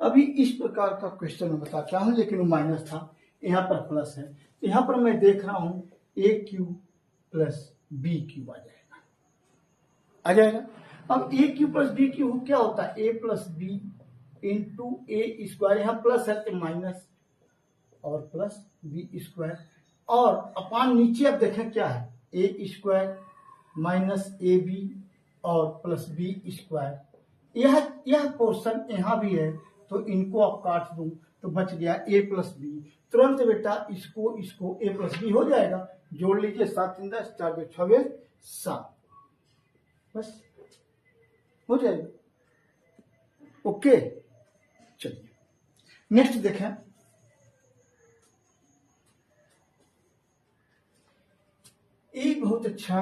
अभी इस प्रकार का क्वेश्चन मैं बताता हूं, लेकिन वो माइनस था, यहाँ पर प्लस है। यहाँ पर मैं देख रहा हूं ए क्यूब प्लस बी क्यूब आ जाएगा। अब ए क्यूब प्लस बी क्यूब क्या होता है, ए प्लस बी इंटू ए स्क्वायर, यहाँ प्लस है तो माइनस और प्लस बी स्क्वायर, और अपान नीचे अब देखें क्या है, ए स्क्वायर माइनस ए बी और प्लस बी स्क्वायर। यह पोर्शन यहाँ भी है, तो इनको आप काट दूं तो बच गया ए प्लस बी। तुरंत बेटा इसको ए प्लस बी हो जाएगा, जोड़ लीजिए, 7 × 10 4 × 6 = 7, बस हो जाएगा। ओके, चलिए नेक्स्ट देखें। ए बहुत अच्छा,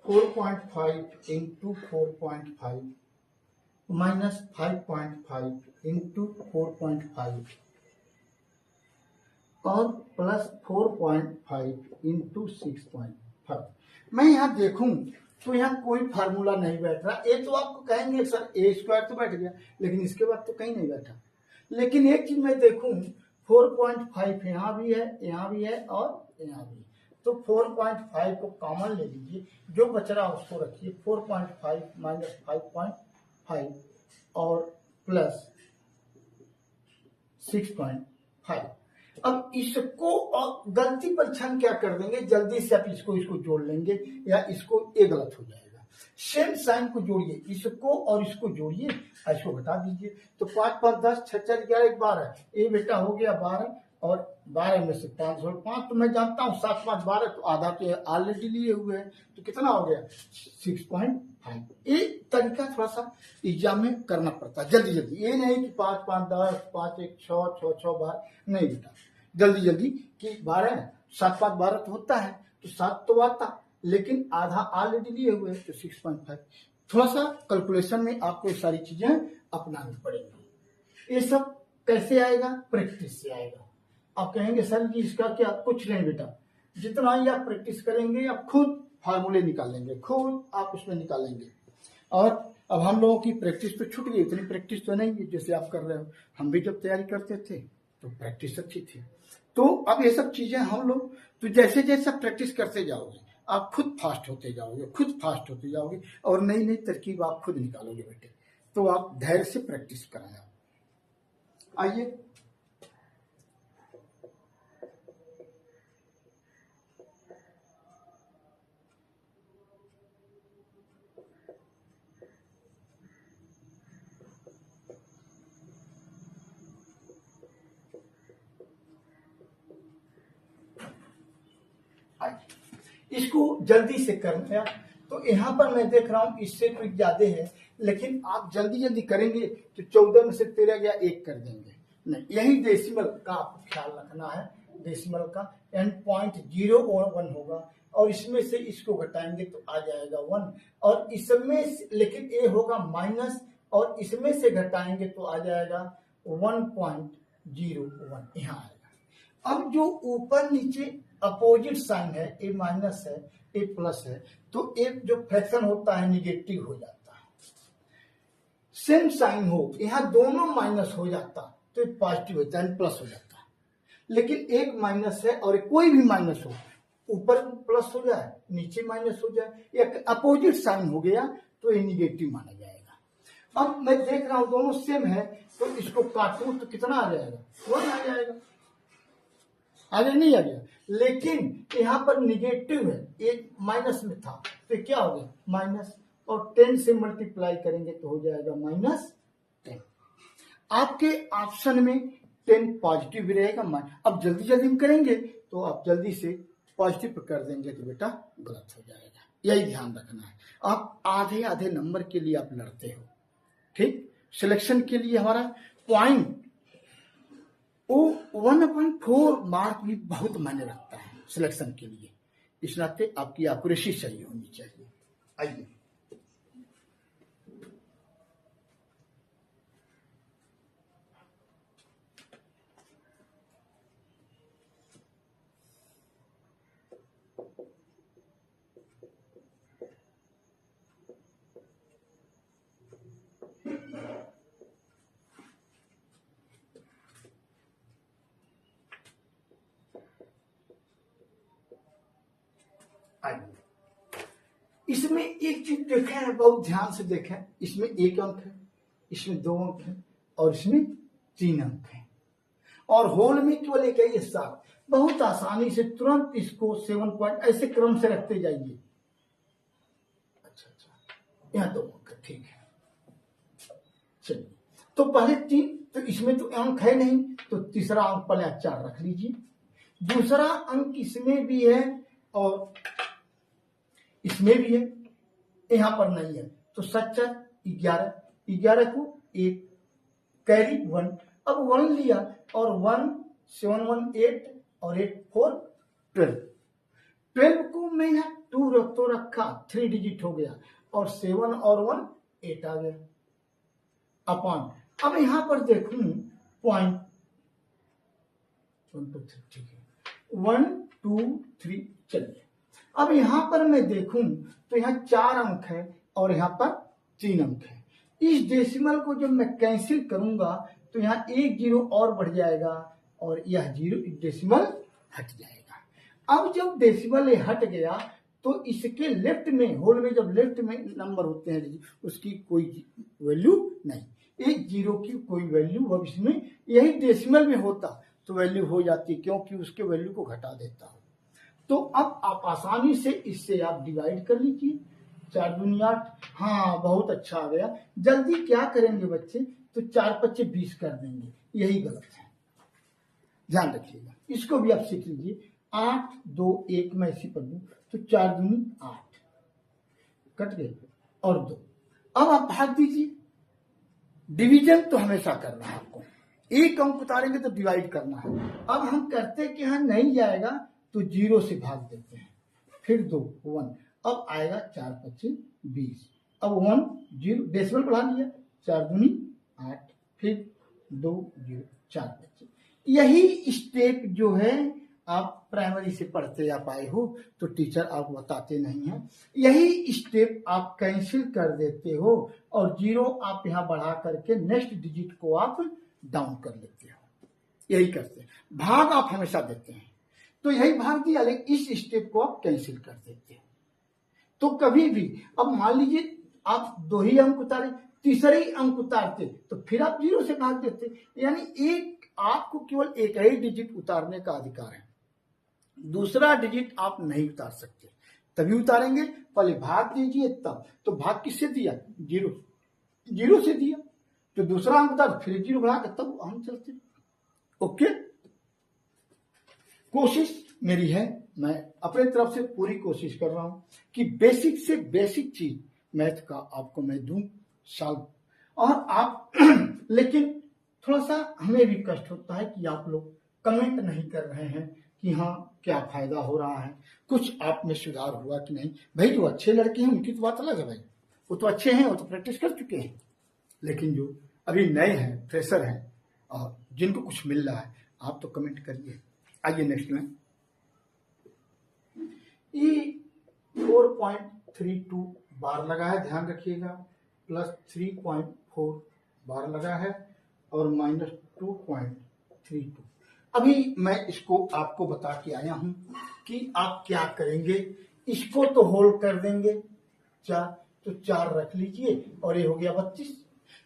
4.5 इंटू 4.5 माइनस 5.5 इंटू 4.5 और प्लस 4.5 इंटू 6.5। मैं यहाँ देखूं तो यहाँ कोई फार्मूला नहीं बैठ रहा। ये तो आपको कहेंगे सर ए स्क्वायर तो बैठ गया, लेकिन इसके बाद तो कहीं नहीं बैठा। लेकिन एक चीज मैं देखूं, 4.5 यहाँ भी है, यहाँ भी है और यहाँ भी है, तो 4.5 को कॉमन ले लीजिए, जो बच रहा उसको रखिए। 4.5 माइनस 5.5 और प्लस 6.5। अब इसको और गलती परीक्षण क्या कर देंगे, जल्दी से आप इसको जोड़ लेंगे, या इसको ए गलत हो जाएगा। सेम साइन को जोड़िए, इसको और इसको जोड़िए, इसको घटा दीजिए, तो 5 5 10 6 4 11 12, ए बेटा हो गया 12, और 12 में से 5 जोड़ 5 तो मैं जानता हूँ 7 5 12, तो आधा तो ऑलरेडी लिए हुए हैं, तो कितना हो गया 6.5। ये तरीका थोड़ा सा एग्जाम में करना पड़ता है जल्दी जल्दी, ये नहीं कि 5 5 10 5 1 6 6 6 12, नहीं बेटा, जल्दी जल्दी कि 12 7 5 12 तो होता है, तो 7 तो आता, लेकिन आधा ऑलरेडी लिए हुए, तो 6.5। थोड़ा सा कैलकुलेशन में आपको ये सारी चीजें अपनानी पड़ेंगी। ये सब कैसे आएगा, प्रैक्टिस से आएगा। आप कहेंगे सर जी इसका क्या, कुछ नहीं बेटा, जितना ही आप प्रैक्टिस करेंगे आप खुद फार्मूले निकालेंगे, खुद आप उसमें निकालेंगे। और अब हम लोगों की प्रैक्टिस तो छूट गई, इतनी प्रैक्टिस तो नहीं है जैसे आप कर रहे हो। हम भी जब तैयारी करते थे तो प्रैक्टिस अच्छी थी, तो अब ये सब चीजें हम लोग, तो जैसे जैसे प्रैक्टिस करते जाओगे आप खुद फास्ट होते जाओगे, खुद फास्ट होते जाओगे, और नई नई तरकीब आप खुद निकालोगे बेटे। तो आप धैर्य से प्रैक्टिस कराएं। आइए इसको जल्दी से करना है। तो यहाँ पर मैं देख रहा हूँ इससे तो ज्यादा है, लेकिन आप जल्दी जल्दी करेंगे तो 14 में से 13 गया 1 कर देंगे, नहीं, यही डेसिमल का आपको ख्याल रखना है। डेसिमल का एंड 0.01 होगा, और इसमें से इसको घटाएंगे तो आ जाएगा 1, और इसमें लेकिन ये होगा माइनस, और इसमें से घटाएंगे तो आ जाएगा 1.01, यहाँ आएगा। अब जो ऊपर नीचे अपोजिट साइन है, ए माइनस है ए प्लस है, तो एक जो फ्रैक्शन होता है निगेटिव हो जाता है। सेम साइन हो, यहाँ दोनों माइनस हो जाता तो एक पॉजिटिव होता है, प्लस हो जाता है। लेकिन एक माइनस है और कोई भी माइनस हो, ऊपर प्लस हो जाए नीचे माइनस हो जाए, एक अपोजिट साइन हो गया तो ये निगेटिव माना जाएगा। अब मैं देख रहा हूं दोनों सेम है, तो इसको काटूं तो कितना आ जाएगा, 1 आ जाएगा, आगे नहीं आ गया। लेकिन यहाँ पर निगेटिव है, एक माइनस में था, तो क्या हो गया माइनस, और 10 से मल्टीप्लाई करेंगे तो हो जाएगा -10। आपके ऑप्शन में 10 पॉजिटिव भी रहेगा। अब जल्दी जल्दी करेंगे तो आप जल्दी से पॉजिटिव कर देंगे तो बेटा गलत हो जाएगा, यही ध्यान रखना है। आप आधे आधे नंबर के लिए आप लड़ते हो, ठीक। सिलेक्शन के लिए हमारा पॉइंट वो 1/4 मार्क भी बहुत मायने रखता है सिलेक्शन के लिए, इस नाते आपकी एक्यूरेसी सही होनी चाहिए। आइए आइए इसमें एक चीज देखें, बहुत ध्यान से देखें, इसमें 1 अंक है, इसमें 2 अंक है और इसमें 3 अंक है और होल में केवल एक है, ये 7। बहुत आसानी से तुरंत इसको 7 पॉइंट ऐसे क्रम से रखते जाइए। अच्छा, यहाँ 2 अंक है, ठीक है। चलिए, तो पहले 3, तो इसमें तो अंक है नहीं, तो तीसरा अंक पहले 4 रख लीजिए। दूसरा अंक इसमें भी है और इसमें भी है, यहां पर नहीं है, तो 7 11, 11 को 1 कैरी 1। अब 1 लिया और 1 7 1 8 और 8 4 12। 12 को मैं यहाँ 2 तो रखा, 3 डिजिट हो गया और 7 और 1 8 आ गया अपॉन। अब यहां पर देखूं पॉइंट 1 2 3, ठीक है, 1 2 3। चलिए, अब यहां पर मैं देखूं तो यहाँ 4 अंक है और यहाँ पर 3 अंक है। इस डेसिमल को जब मैं कैंसिल करूंगा तो यहाँ 1 0 और बढ़ जाएगा और यह 0 डेसिमल हट जाएगा। अब जब डेसिमल ये हट गया तो इसके लेफ्ट में, होल में जब लेफ्ट में नंबर होते हैं उसकी कोई वैल्यू नहीं, 1 0 की कोई वैल्यू, अब इसमें यही डेसिमल में होता तो वैल्यू हो जाती, क्योंकि उसके वैल्यू को घटा देता हूं। तो अब आप आसानी से इससे आप डिवाइड कर लीजिए, 4 दूनी 8। हाँ, बहुत अच्छा आ गया। जल्दी क्या करेंगे बच्चे, तो 4 5 20 कर देंगे, यही गलत है, ध्यान रखिएगा। इसको भी आप सीख लीजिए। 8 2 1 मैं इसी पर दूं तो 4 दूनी 8 कट गए और 2। अब आप भाग दीजिए। डिवीजन तो हमेशा करना है आपको, 1 अंक उतारेंगे तो डिवाइड करना है। अब हम करते कि हाँ नहीं जाएगा तो 0 से भाग देते हैं, फिर 2 1, अब आएगा 4 25 20। अब 1 0 डेसिमल बढ़ा लिया, 4 दूनी 8, फिर 2 0 4 25। यही स्टेप जो है आप प्राइमरी से पढ़ते आप आए हो तो टीचर आपको बताते नहीं है, यही स्टेप आप कैंसिल कर देते हो और 0 आप यहाँ बढ़ा करके नेक्स्ट डिजिट को आप डाउन कर लेते हो, यही करते हैं। भाग आप हमेशा देते हैं, तो यही भाग दिया, लेकिन इस स्टेप को आप कैंसिल कर देते हैं। तो कभी भी, अब मान लीजिए आप 2 ही अंक उतारे, तीसरे ही अंक उतारते तो फिर आप 0 से भाग देते, यानी आपको केवल एक ही डिजिट उतारने का अधिकार है, दूसरा डिजिट आप नहीं उतार सकते। तभी उतारेंगे, पहले भाग दीजिए तब। तो भाग किससे दिया, 0 से दिया, तो दूसरा अंक उतार फिर 0 बढ़ा कर तब हम चलते। ओके, कोशिश मेरी है, मैं अपने तरफ से पूरी कोशिश कर रहा हूं कि बेसिक से बेसिक चीज मैथ का आपको मैं दूं सॉल्व, और आप लेकिन थोड़ा सा हमें भी कष्ट होता है कि आप लोग कमेंट नहीं कर रहे हैं कि हाँ क्या फायदा हो रहा है, कुछ आप में सुधार हुआ कि नहीं। भाई जो अच्छे लड़के हैं उनकी तो बात अलग है, भाई वो तो अच्छे हैं, वो तो प्रैक्टिस कर चुके हैं, लेकिन जो अभी नए हैं, फ्रेशर हैं और जिनको कुछ मिल रहा है, आप तो कमेंट करिए। आइए नेक्स्ट में, ई 4.32 बार लगा है, ध्यान रखिएगा, प्लस 3.4 बार लगा है और माइनस 2.32। अभी मैं इसको आपको बता के आया हूं कि आप क्या करेंगे। इसको तो होल्ड कर देंगे 4, तो 4 रख लीजिए और ये हो गया 32,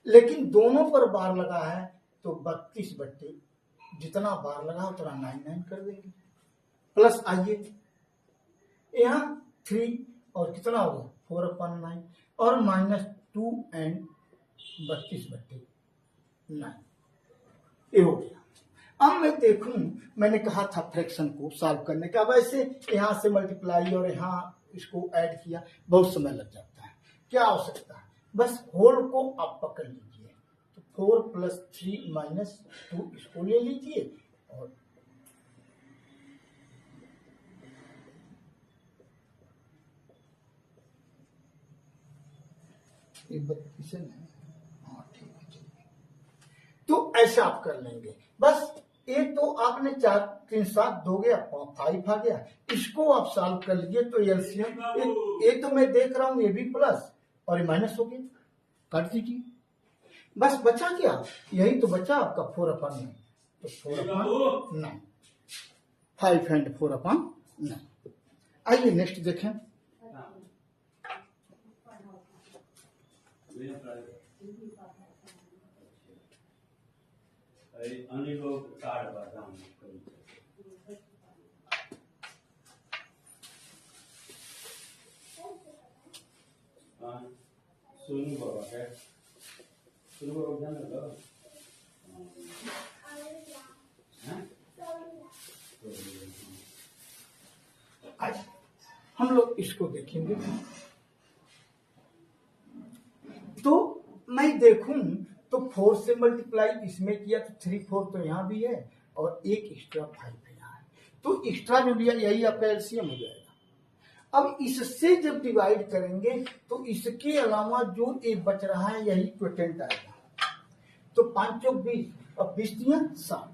लेकिन दोनों पर बार लगा है तो 32 बट्टे जितना बार लगा उतना 99 कर देंगे। प्लस आइए यहाँ 3 और कितना हो गया 4/9 और माइनस 2 एंड 32 बट्टे 9, ये हो गया। अब मैं देखूं, मैंने कहा था फ्रैक्शन को सॉल्व करने का, वैसे यहां से मल्टीप्लाई और यहां इसको ऐड किया, बहुत समय लग जाता है। क्या आवश्यकता है, बस होल को आप पकड़ लीजिए, तो 4 + 3 - 2 इसको ले लीजिए और ये 32 है, हाँ ठीक है, चलिए। तो ऐसा आप कर लेंगे, बस एक तो आपने 4 3 7 दोगे, 5 आ गया, इसको आप सॉल्व कर लीजिए। तो एलसीएम ये तो मैं देख रहा हूं, ये भी प्लस और ये माइनस हो गया, काट दीजिए, बस बचा क्या, यही तो बचा आपका 4/9, तो 4/9, 5 and 4/9। आइए नेक्स्ट देखें। आज हम लोग इसको देखेंगे। तो मैं देखूं तो 4 से मल्टीप्लाई इसमें किया तो 3 4 तो यहाँ भी है और एक एक्स्ट्रा 5 यहाँ है, तो एक्स्ट्रा जो लिया यही आपका एलसीएम हो जाएगा। अब इससे जब डिवाइड करेंगे तो इसके अलावा जो एक बच रहा है यही क्वोटेंट आएगा। तो 5 चौक 20 और 20 दिया 7,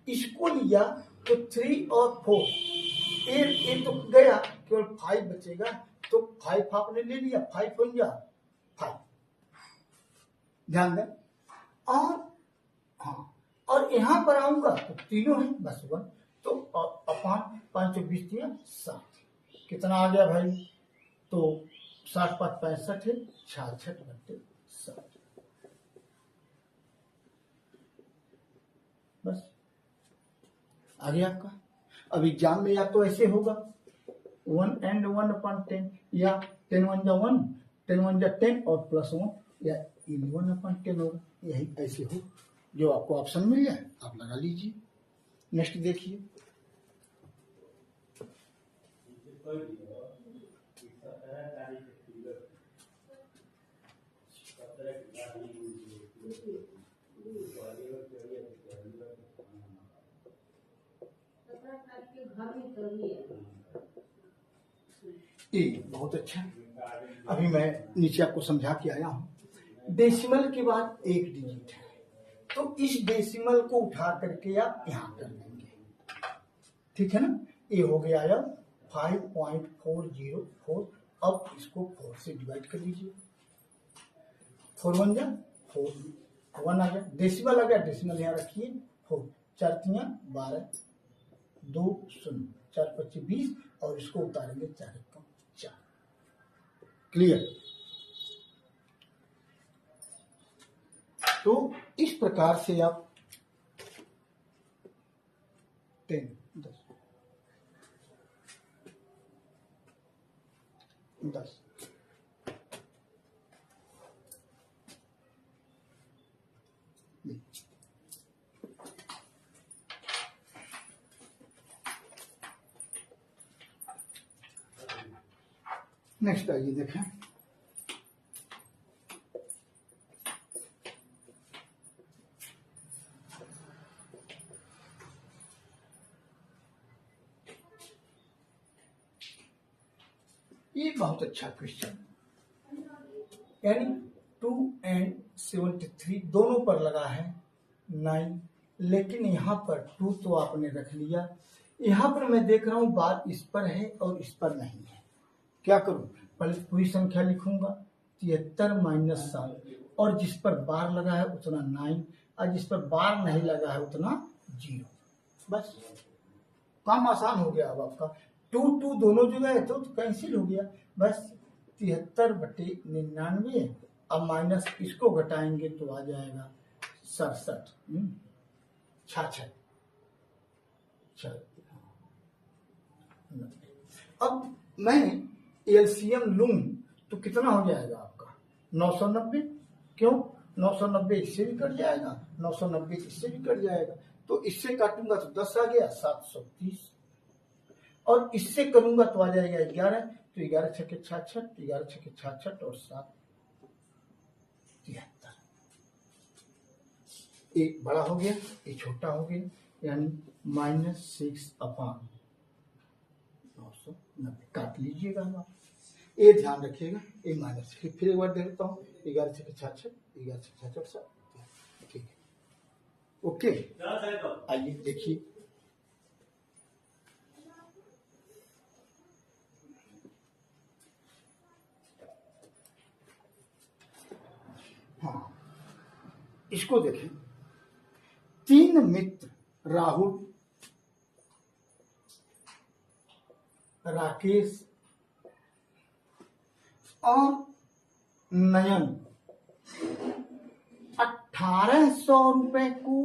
इसको लिया तो 3 और 4 एक तो गया, केवल 5 बचेगा, तो 5 आपने ले लिया, 5 हो गया 5, ध्यान दें। और हाँ, और यहां पर आऊंगा तो तीनों है बस 1, तो अपान 5 20 दिया 7, कितना आ गया भाई, तो 7 5 65 है, 66 बटे 7, बस आ गया आपका। अब एग्जाम में या तो ऐसे होगा 1 and 1/10 या 10 1 जा 1 10 1 जा 10 और +1 या 11/10 होगा, यही ऐसे हो, जो आपको ऑप्शन मिल जाए आप लगा लीजिए। नेक्स्ट देखिए। बहुत अच्छा, अभी मैं नीचे आपको समझा के आया हूं। डेसिमल के बाद एक डिजिट है, तो इस डेसिमल को उठा करके आप यहां कर देंगे, ठीक है ना। ये हो गया या 5.404। अब इसको 4 से डिवाइड कर लीजिए, 4 1 जा 4, 1 आ गया, डेसिमल आ गया, डेसिमल यहाँ रखिए, 4 4 3 12 2 0 4 25 20 और इसको उतारेंगे 4 1 4। क्लियर। तो इस प्रकार से आप 10 10 नेक्स्ट आइए देखें। ये बहुत अच्छा क्वेश्चन, यानी 2 and 73 दोनों पर लगा है 9, लेकिन यहाँ पर 2 तो आपने रख लिया, यहाँ पर मैं देख रहा हूँ बात इस पर है और इस पर नहीं है। क्या करूं, पहले पूरी संख्या लिखूंगा 73 - 7 और जिस पर बार लगा है उतना 9 और जिस पर बार नहीं लगा है उतना 0, बस काम आसान हो गया। अब आपका 2 2 दोनों जगह है तो कैंसिल हो गया, बस 73/99। अब माइनस इसको घटाएंगे तो आ जाएगा 67 66। अब मैं एलसीएम लूं तो कितना हो जाएगा आपका 990, क्यों 990 इससे भी कट जाएगा, 990 इससे भी कट जाएगा, तो इससे काटूंगा तो 10 आ गया 730 और इससे करूंगा तो आ जाएगा 11, तो 11 छक्के 66, 11 छक्के 66 और 7 73। एक बड़ा हो गया एक छोटा हो गया, यानी -6/990 काट लीजिएगा आप, ये ध्यान रखिएगा। ये माइनस फिर एक बार दे देता हूँ 11 छक्के 66, 11 छक्के 66, ठीक है, ओके। आइए देखिए, हाँ इसको देखें। 3 मित्र राहुल राकेश और नयन 1800 रुपए को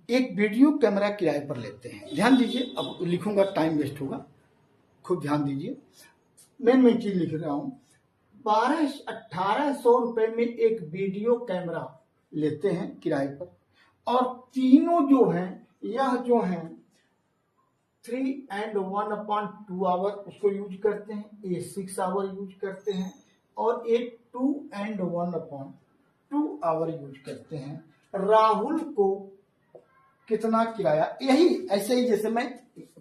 एक वीडियो कैमरा किराए पर लेते हैं। ध्यान दीजिए, अब लिखूंगा टाइम वेस्ट होगा, खूब ध्यान दीजिए। मैं चीज लिख रहा हूं। 1800 रुपए में एक वीडियो कैमरा लेते हैं किराए पर, और तीनों जो हैं, यह जो हैं 3 and 1/2 आवर उसको यूज करते हैं, ये 6 आवर यूज करते हैं, और एक 2 and 1/2 आवर यूज करते हैं। राहुल को कितना किराया, यही ऐसे ही जैसे मैं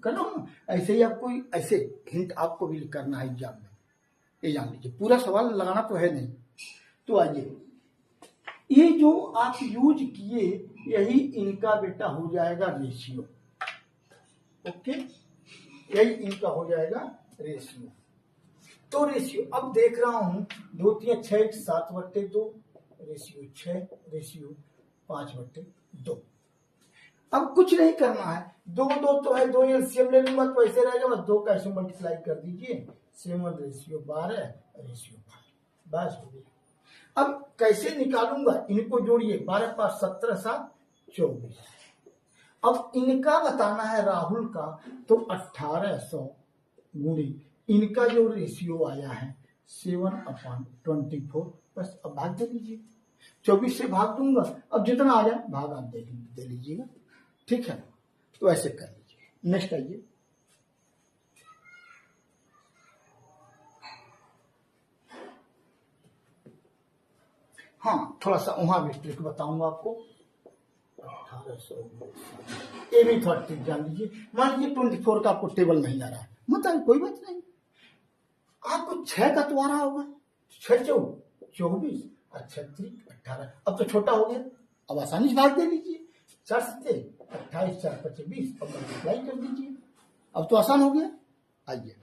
कर रहा हूं, ऐसे ही आपको ऐसे हिंट आपको भी करना है एग्जाम में, ये जान लीजिए। पूरा सवाल लगाना तो है नहीं। तो आइए, ये जो आप यूज किए यही इनका बेटा हो जाएगा रेशियो। ओके, यही इनका हो जाएगा रेशियो। तो रेशियो अब देख रहा हूं 2 3 6 7/2 रेशियो 6 रेशियो 5/2। अब कुछ नहीं करना है, 2 2 तो है, 2 एलसीएम ले लूंगा तो ऐसे रहेगा, बस 2 का ऐसे मल्टीप्लाई कर दीजिए, 7 रेशियो 12 रेशियो 5, बस हो गया। अब कैसे निकालूंगा, इनको जोड़िए, 12 5 17 7 24। अब इनका बताना है राहुल का, तो 1800 गुणी इनका जो रेशियो आया है 7/24, बस अब भाग दे लीजिए, 24 से भाग दूंगा, अब जितना आ जाए भाग आप दे लीजिएगा, ठीक है। तो ऐसे कर लीजिए। नेक्स्ट आइए, हाँ थोड़ा सा वहां भी ट्रिक बताऊंगा आपको। 1800 ये भी थोड़ा ट्रिक जान लीजिए। मान लीजिए 24 का आपको टेबल नहीं आ रहा है, मतलब कोई बात नहीं, आपको 6 का तो आ रहा होगा, 6 24 और 36 18, अब तो छोटा हो गया, अब आसानी से भाग दे लीजिए, 4 7 28 4 25 20, अब मल्टीप्लाई कर दीजिए, अब तो आसान हो गया। आइए